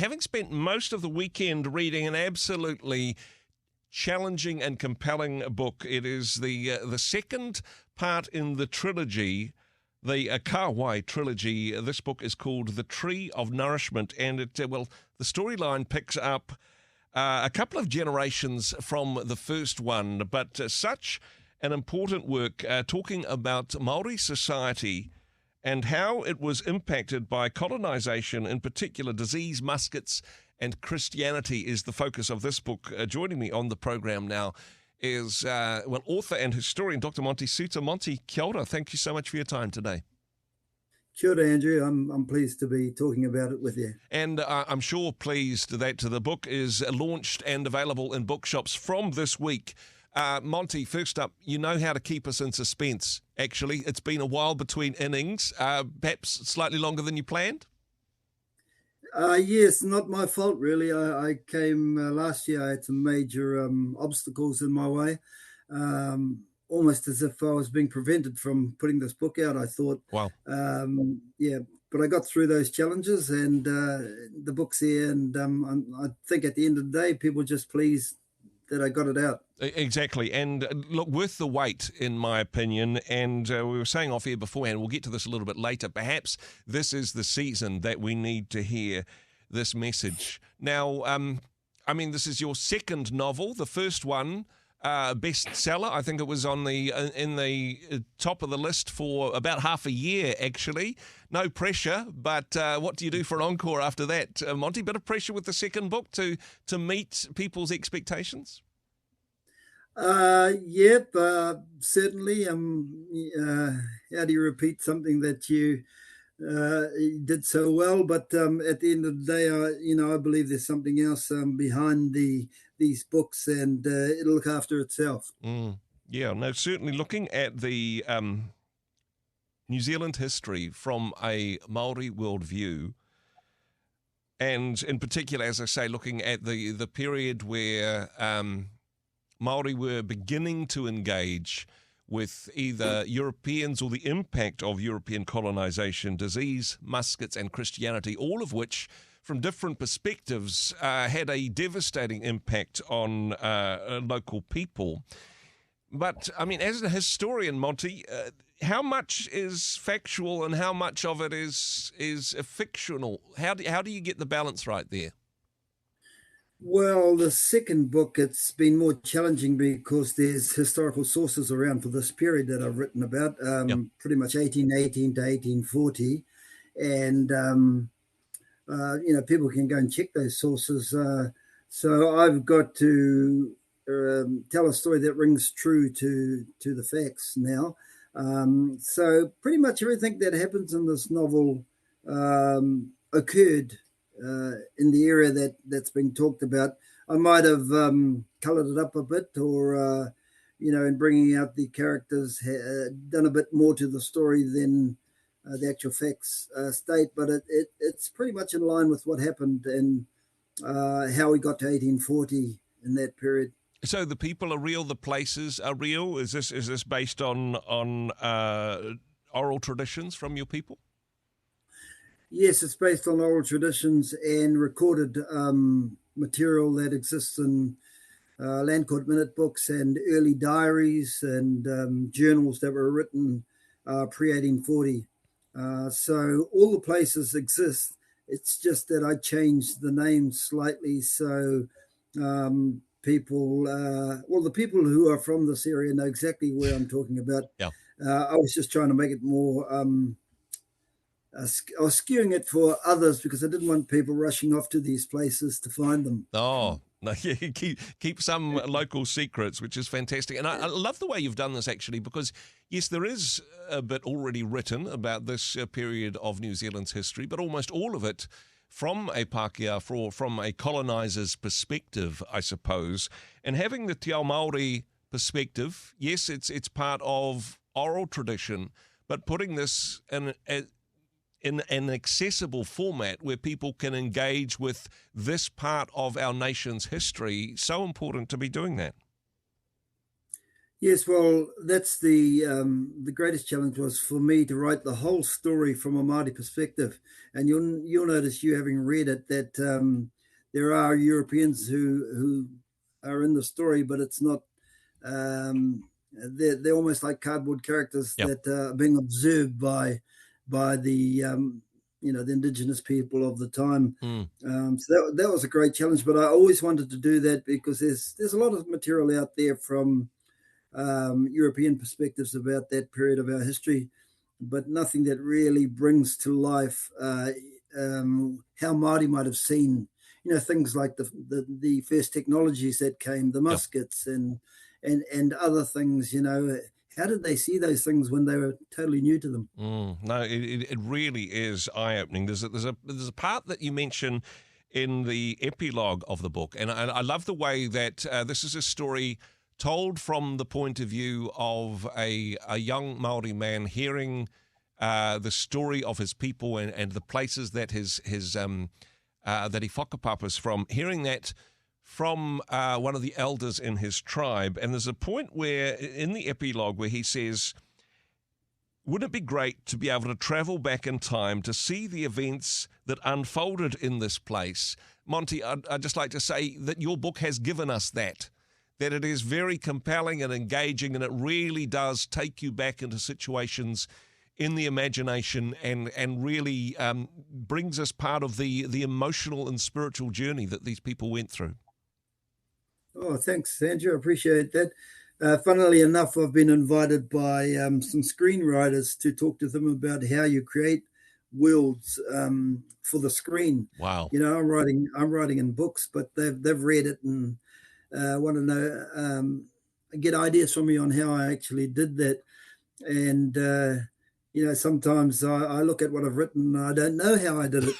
having spent most of the weekend reading an absolutely challenging and compelling book. It is the second part in the trilogy, the Kāwai trilogy. This book is called The Tree of Nourishment, and the storyline picks up a couple of generations from the first one, but such an important work talking about Māori society and how it was impacted by colonisation, in particular disease, muskets, and Christianity is the focus of this book. Joining me on the program now is author and historian Dr Monty Soutar. Monty, kia ora. Thank you so much for your time today. Kia ora, Andrew. I'm pleased to be talking about it with you. And I'm sure pleased that the book is launched and available in bookshops from this week. Monty, first up, you know how to keep us in suspense, actually. It's been a while between innings, perhaps slightly longer than you planned? Yes, not my fault, really. I came last year, I had some major obstacles in my way, almost as if I was being prevented from putting this book out, I thought. Wow. But I got through those challenges, and the book's here, and I think at the end of the day, people are just pleased that I got it out. Exactly. And look, worth the wait, in my opinion. And we were saying off here beforehand, we'll get to this a little bit later. Perhaps this is the season that we need to hear this message. Now, this is your second novel. The first one, bestseller. I think it was in the top of the list for about half a year, actually. No pressure, but what do you do for an encore after that, Monty? Bit of pressure with the second book to meet people's expectations? Certainly. How do you repeat something that you did so well? But at the end of the day, I believe there's something else behind these books, and it'll look after itself. Yeah, no, certainly looking at the New Zealand history from a Māori worldview, and in particular, as I say, looking at the period where Māori were beginning to engage with either Europeans or the impact of European colonisation, disease, muskets and Christianity, all of which, from different perspectives, had a devastating impact on local people. But, as a historian, Monty, how much is factual and how much of it is fictional? How do you get the balance right there? Well, the second book, it's been more challenging because there's historical sources around for this period that I've written about, pretty much 1818 to 1840. And, people can go and check those sources. So I've got to tell a story that rings true to the facts now. So pretty much everything that happens in this novel occurred in the area that's been talked about. I might have coloured it up a bit, or in bringing out the characters, done a bit more to the story than the actual facts state. But it's pretty much in line with what happened and how we got to 1840 in that period. So the people are real, the places are real. Is this based on oral traditions from your people? Yes, it's based on oral traditions and recorded material that exists in land court minute books and early diaries and journals that were written pre-1840. So all the places exist. It's just that I changed the names slightly so the people who are from this area know exactly where I'm talking about. Yeah. I was just trying to make it more... I was skewing it for others because I didn't want people rushing off to these places to find them. Oh, no, yeah, keep some local secrets, which is fantastic. And I love the way you've done this, actually, because, yes, there is a bit already written about this period of New Zealand's history, but almost all of it from a Pākehā, from a coloniser's perspective, I suppose. And having the Te Ao Māori perspective, yes, it's part of oral tradition, but putting this in an accessible format where people can engage with this part of our nation's history, so important to be doing that. Yes, well, that's the greatest challenge was for me to write the whole story from a Māori perspective, and you'll notice, you having read it, that there are Europeans who are in the story, but it's not. They're almost like cardboard characters Yep. that are being observed by the the indigenous people of the time. So that was a great challenge, but I always wanted to do that because there's a lot of material out there from European perspectives about that period of our history, but nothing that really brings to life how Māori might have seen, things like the first technologies that came, the Yep. muskets and other things. How did they see those things when they were totally new to them? No, it really is eye-opening. There's a part that you mention in the epilogue of the book, and I love the way that this is a story told from the point of view of a young Māori man hearing the story of his people and the places that his that he whakapapas from, hearing that from one of the elders in his tribe. And there's a point where in the epilogue where he says, wouldn't it be great to be able to travel back in time to see the events that unfolded in this place? Monty, I'd just like to say that your book has given us that it is very compelling and engaging, and it really does take you back into situations in the imagination and really brings us part of the emotional and spiritual journey that these people went through. Oh, thanks, Andrew. I appreciate that. Funnily enough, I've been invited by some screenwriters to talk to them about how you create worlds for the screen. Wow. I'm writing in books, but they've read it and want to know, get ideas from me on how I actually did that. And sometimes I look at what I've written and I don't know how I did it.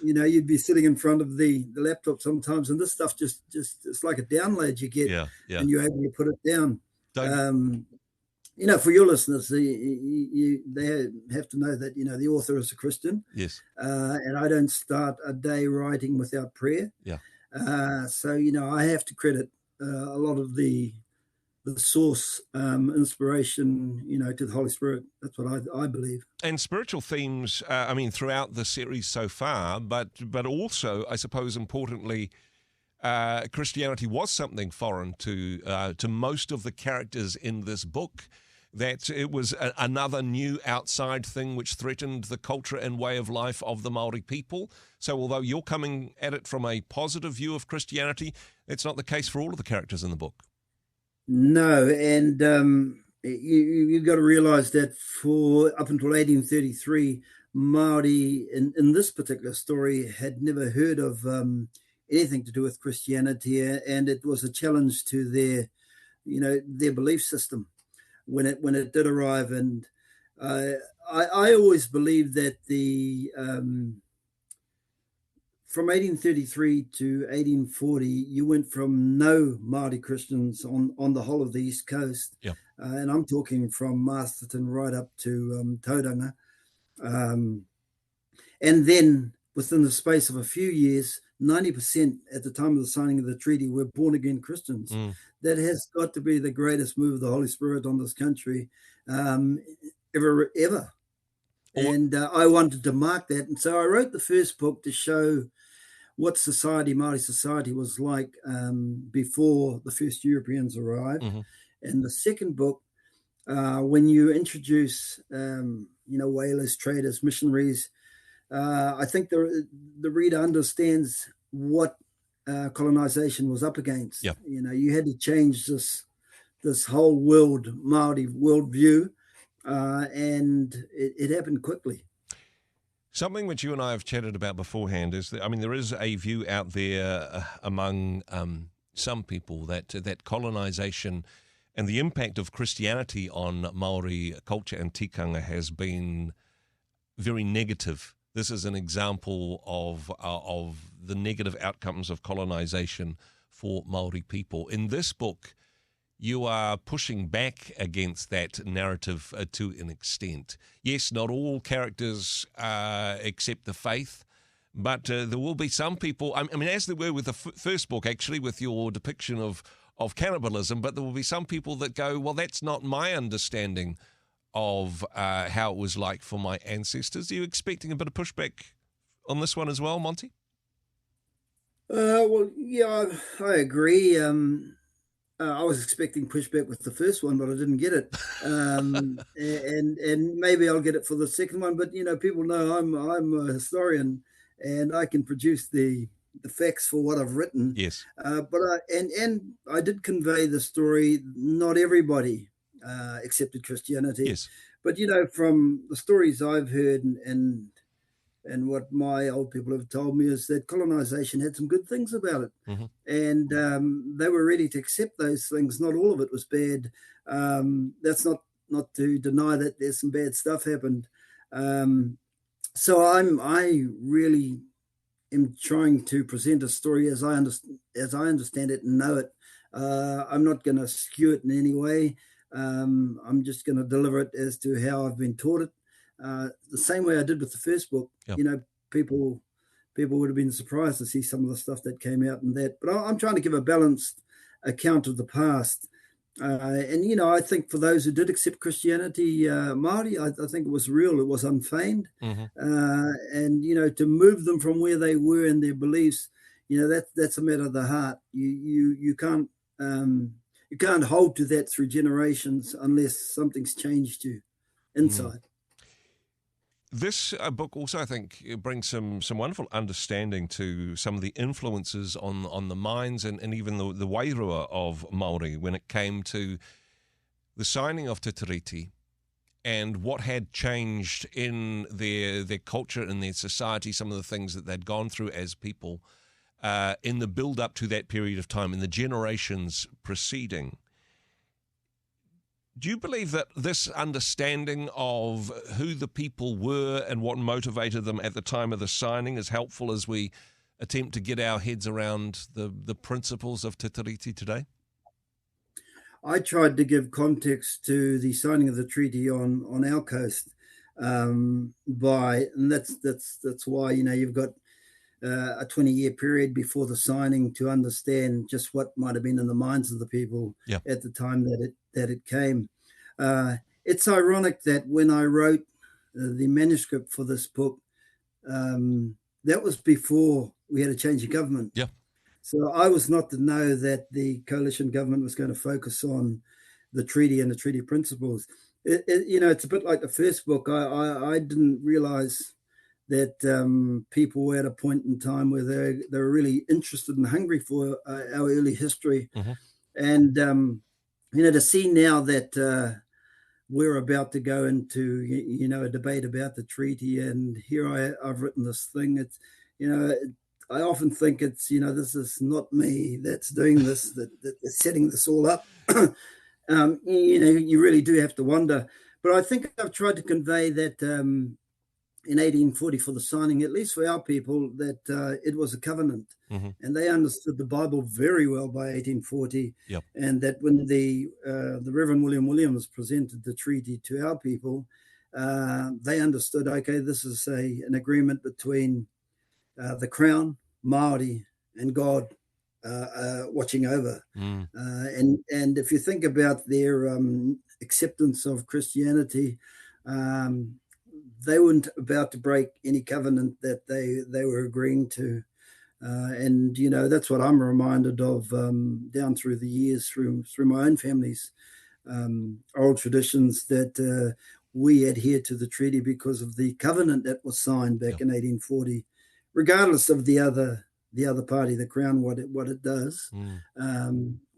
You'd be sitting in front of the laptop sometimes, and this stuff just it's like a download you get, and you're able to put it down. For your listeners, they have to know that the author is a Christian. Yes. And I don't start a day writing without prayer. Yeah. So I have to credit a lot of the source inspiration, to the Holy Spirit. That's what I believe. And spiritual themes, throughout the series so far, but also, I suppose, importantly, Christianity was something foreign to most of the characters in this book. That it was another new outside thing which threatened the culture and way of life of the Māori people. So although you're coming at it from a positive view of Christianity, it's not the case for all of the characters in the book. No, and you've got to realise that for up until 1833, Māori in this particular story had never heard of anything to do with Christianity, and it was a challenge to their belief system when it did arrive. And I always believed that from 1833 to 1840, you went from no Māori Christians on the whole of the East Coast. Yep. And I'm talking from Masterton right up to Tauranga. And then within the space of a few years, 90% at the time of the signing of the treaty were born-again Christians. That has got to be the greatest move of the Holy Spirit on this country ever. And I wanted to mark that. And so I wrote the first book to show what Māori society was like before the first Europeans arrived. Mm-hmm. And the second book, when you introduce, whalers, traders, missionaries, I think the reader understands what colonisation was up against. Yep. You had to change this whole Māori worldview, and it happened quickly. Something which you and I have chatted about beforehand is that, there is a view out there among some people that colonisation and the impact of Christianity on Māori culture and tikanga has been very negative. This is an example of the negative outcomes of colonisation for Māori people. In this book, you are pushing back against that narrative to an extent. Yes, not all characters accept the faith, but there will be some people, as there were with the first book, actually, with your depiction of of cannibalism, but there will be some people that go, well, that's not my understanding of how it was like for my ancestors. Are you expecting a bit of pushback on this one as well, Monty? Well, yeah, I agree. I was expecting pushback with the first one, but I didn't get it. And maybe I'll get it for the second one. But people know I'm a historian, and I can produce the facts for what I've written. Yes. But I did convey the story. Not everybody accepted Christianity. Yes. But from the stories I've heard and what my old people have told me is that colonisation had some good things about it. Mm-hmm. And they were ready to accept those things. Not all of it was bad. That's not to deny that there's some bad stuff happened. So I really am trying to present a story as I understand it and know it. I'm not going to skew it in any way. I'm just going to deliver it as to how I've been taught it. The same way I did with the first book. Yep. People would have been surprised to see some of the stuff that came out in that. But I'm trying to give a balanced account of the past. And I think for those who did accept Christianity, Māori, I think it was real. It was unfeigned. Mm-hmm. And, to move them from where they were in their beliefs, that's a matter of the heart. You can't hold to that through generations unless something's changed you inside. This book also, I think, brings some wonderful understanding to some of the influences on the minds and even the wairua of Māori when it came to the signing of Te Treaty and what had changed in their culture and their society, some of the things that they'd gone through as people in the build-up to that period of time, in the generations preceding. Do you believe that this understanding of who the people were and what motivated them at the time of the signing is helpful as we attempt to get our heads around the principles of Te Treaty today? I tried to give context to the signing of the treaty on our coast, and that's why you've got a 20-year period before the signing to understand just what might have been in the minds of the people at the time that it came. It's ironic that when I wrote the manuscript for this book, that was before we had a change of government. Yeah. So I was not to know that the coalition government was going to focus on the treaty and the treaty principles. It's a bit like the first book. I didn't realize that people were at a point in time where they were really interested and hungry for our early history. Mm-hmm. And, to see now that we're about to go into, a debate about the treaty, and here I've written this thing. It's, I often think it's, this is not me that's doing this, that's setting this all up. You really do have to wonder. But I think I've tried to convey that in 1840 for the signing, at least for our people, that it was a covenant. Mm-hmm. And they understood the Bible very well by 1840. Yep. And that when the Reverend William Williams presented the treaty to our people, they understood, okay, this is an agreement between the Crown, Māori, and God watching over. Mm. And if you think about their acceptance of Christianity, they weren't about to break any covenant that they were agreeing to. And, that's what I'm reminded of down through the years, through my own family's oral traditions, that we adhere to the treaty because of the covenant that was signed back in 1840, regardless of the other party, the Crown, what it does.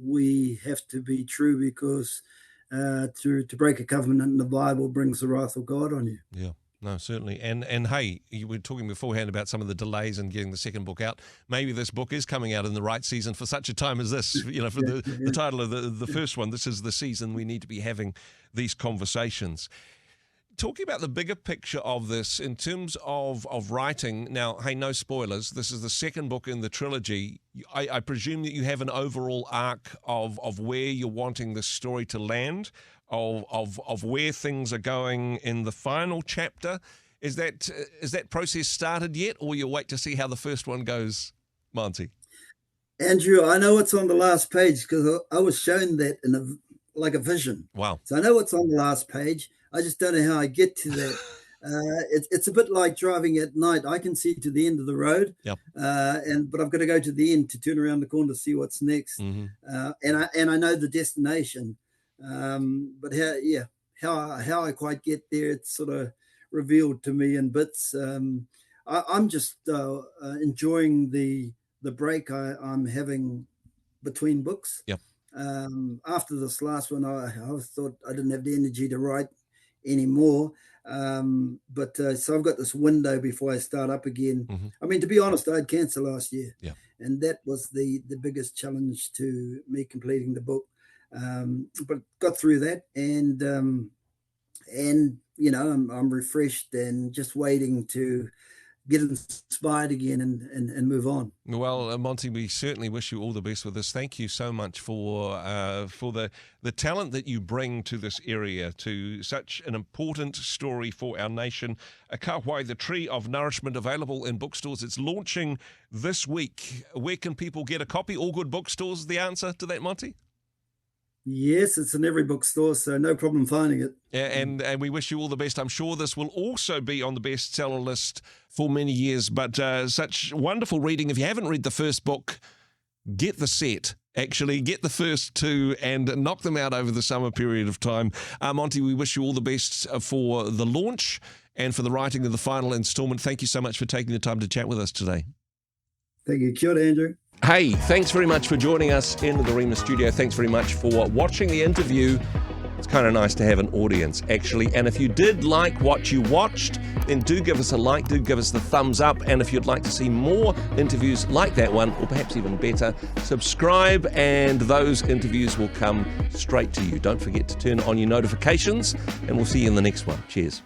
We have to be true because to break a covenant in the Bible brings the wrath of God on you. Yeah. No, certainly. And hey, you were talking beforehand about some of the delays in getting the second book out. Maybe this book is coming out in the right season for such a time as this. For the title of the first one, this is the season we need to be having these conversations. Talking about the bigger picture of this in terms of writing, now, hey, no spoilers, this is the second book in the trilogy. I presume that you have an overall arc of where you're wanting the story to land, of where things are going in the final chapter. Is that process started yet, or you wait to see how the first one goes, Monty? Andrew, I know what's on the last page because I was shown that in like a vision. Wow. So I know what's on the last page. I just don't know how I get to that. It's a bit like driving at night. I can see to the end of the road, Yep. but I've got to go to the end to turn around the corner to see what's next. Mm-hmm. And I know the destination, but how I quite get there, it's sort of revealed to me in bits. I'm just enjoying the break I'm having between books. Yep. After this last one, I thought I didn't have the energy to write anymore. But so I've got this window before I start up again. Mm-hmm. I mean, to be honest, I had cancer last year. Yeah. And that was the biggest challenge to me completing the book. But got through that, and I'm refreshed and just waiting to get inspired again and move on. Well, Monty, we certainly wish you all the best with this. Thank you so much for the talent that you bring to this area, to such an important story for our nation. Kāwai, the Tree of Nourishment, available in bookstores. It's launching this week. Where can people get a copy? All good bookstores is the answer to that, Monty? Yes, it's in every bookstore, so no problem finding it. And we wish you all the best. I'm sure this will also be on the bestseller list for many years, but such wonderful reading. If you haven't read the first book, get the set. Actually, get the first two and knock them out over the summer period of time. Monty, we wish you all the best for the launch and for the writing of the final installment. Thank you so much for taking the time to chat with us today. Thank you. Kia ora, Andrew. Hey, thanks very much for joining us in the Rhema studio. Thanks very much for watching the interview. It's kind of nice to have an audience, actually. And if you did like what you watched, then do give us a like, do give us the thumbs up. And if you'd like to see more interviews like that one, or perhaps even better, subscribe and those interviews will come straight to you. Don't forget to turn on your notifications, and we'll see you in the next one. Cheers.